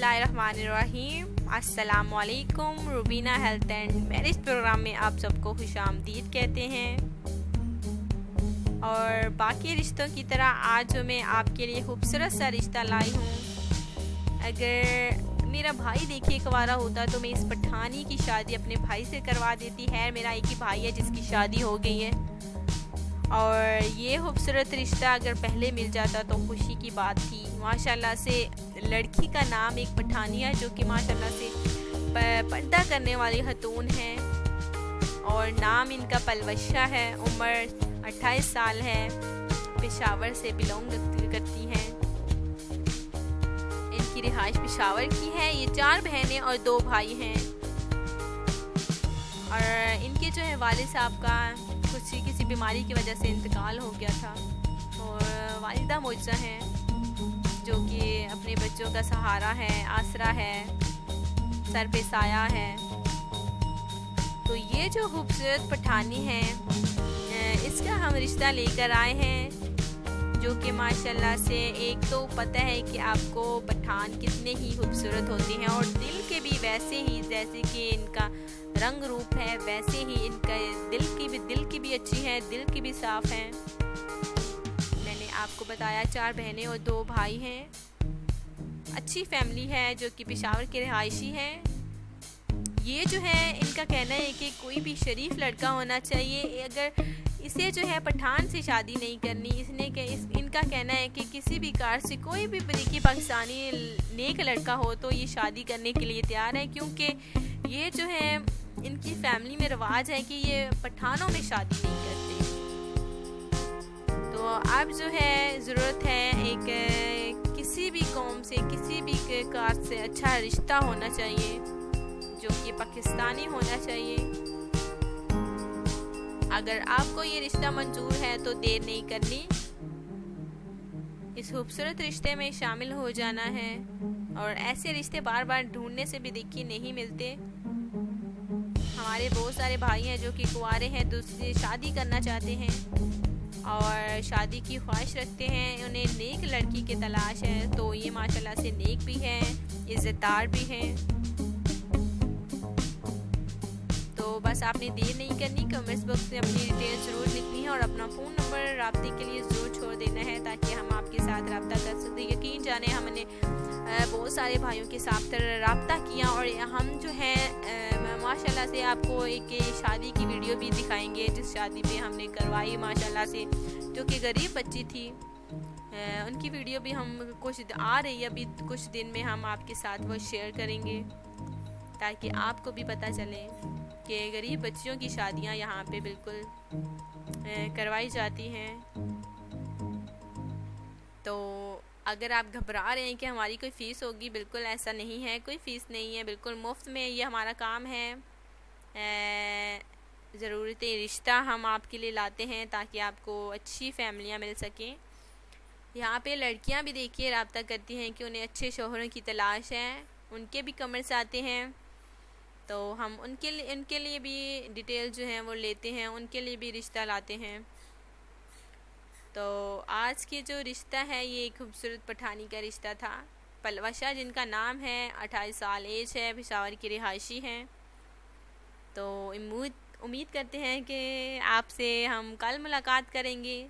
बिस्मिल्लाहिर्रहमानिर्रहीम। अस्सलामुअलैकुम। Rubina health and marriage programme में आप सबको खुशामदीद कहते हैं। और बाकी रिश्तों की तरह आज मैं आपके लिए खूबसूरत सा रिश्ता लाई हूँ। अगर मेरा भाई देखिए कुंवारा होता तो मैं इस पठानी की शादी अपने भाई से करवा देती है। मेरा एक ही भाई है जिसकी शादी हो गई है, और ये खूबसूरत रिश्ता अगर पहले मिल जाता तो खुशी की बात थी। माशाल्लाह से लड़की का नाम एक पठानिया जो कि माशाल्लाह से पर्दा करने वाली खतून है, और नाम इनका पलवशा है। उम्र 28 साल है, पेशावर से बिलोंग करती हैं। इनकी रिहाइश पेशावर की है। ये 4 बहनें और 2 भाई हैं, और इनके जो है वालिद साहब का किसी बीमारी की वजह से इंतकाल हो गया था, और वालिदा मुआज़ा हैं जो कि अपने बच्चों का सहारा है, आसरा है, सर पे साया है। तो ये जो खूबसूरत पठानी है, इसका हम रिश्ता लेकर आए हैं, जो कि माशाल्लाह से एक तो पता है कि आपको पठान कितने ही खूबसूरत होते हैं, और दिल के भी वैसे ही, जैसे कि इनका रंग रूप है वैसे ही इनका दिल की भी अच्छी है, दिल की भी साफ है। मैंने आपको बताया 4 बहनें और 2 भाई हैं। अच्छी फैमिली है जो कि पेशावर के रिहायशी हैं। ये जो है इनका कहना है कि कोई भी शरीफ लड़का होना चाहिए। अगर इसे जो है पठान से शादी नहीं करनी, इनका कहना है कि किसी भी कार से कोई भी बरीकी पाकिस्तानी नेक लड़का हो तो ये शादी करने के लिए तैयार है, क्योंकि ये जो है इनकी फैमिली में रिवाज है कि ये पठानों में शादी नहीं करते। तो अब जो है ज़रूरत है एक किसी भी कौम से, किसी भी कास्ट से अच्छा रिश्ता होना चाहिए जो कि पाकिस्तानी होना चाहिए। अगर आपको ये रिश्ता मंजूर है तो देर नहीं करनी, इस खूबसूरत रिश्ते में शामिल हो जाना है। और ऐसे रिश्ते बार बार ढूंढने से भी देखिए नहीं मिलते। हमारे बहुत सारे भाई हैं जो कि कुंवारे हैं, दूसरी शादी करना चाहते हैं और शादी की ख्वाहिश रखते हैं, उन्हें नेक लड़की की तलाश है। तो ये माशाल्लाह से नेक भी हैं, इज़्ज़तदार भी हैं। तो बस आपने देर नहीं करनी, कमेंट्स बॉक्स में अपनी डिटेल ज़रूर लिखनी है और अपना फ़ोन नंबर राब्ते के लिए ज़रूर छोड़ देना है, ताकि हम आपके साथ रब्ता कर सकते। यकीन जाने हमने बहुत सारे भाइयों के साथ रब्ता किया, और हम जो है माशाल्लाह से आपको एक शादी की वीडियो भी दिखाएंगे जिस शादी पे हमने करवाई माशाल्लाह से, जो कि गरीब बच्ची थी। उनकी वीडियो भी हम आ रही है अभी कुछ दिन में, हम आपके साथ वो शेयर करेंगे ताकि आपको भी पता चले कि गरीब बच्चियों की शादियां यहाँ पे बिल्कुल करवाई जाती हैं। तो अगर आप घबरा रहे हैं कि हमारी कोई फ़ीस होगी, बिल्कुल ऐसा नहीं है, कोई फ़ीस नहीं है, बिल्कुल मुफ्त में ये हमारा काम है। ज़रूरत रिश्ता हम आपके लिए लाते हैं ताकि आपको अच्छी फैमिलियाँ मिल सकें। यहाँ पे लड़कियाँ भी देखिए रब्ता करती हैं कि उन्हें अच्छे शौहरों की तलाश है, उनके भी कमेंट्स आते हैं, तो हम उनके लिए भी डिटेल जो है वो लेते हैं, उनके लिए भी रिश्ता लाते हैं। तो आज के जो रिश्ता है ये एक खूबसूरत पठानी का रिश्ता था। पलवशा जिनका नाम है, 28 साल एज है, पेशावर की रिहायशी हैं। तो उम्मीद करते हैं कि आपसे हम कल मुलाकात करेंगे।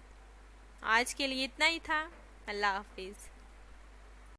आज के लिए इतना ही था। अल्लाह हाफिज़।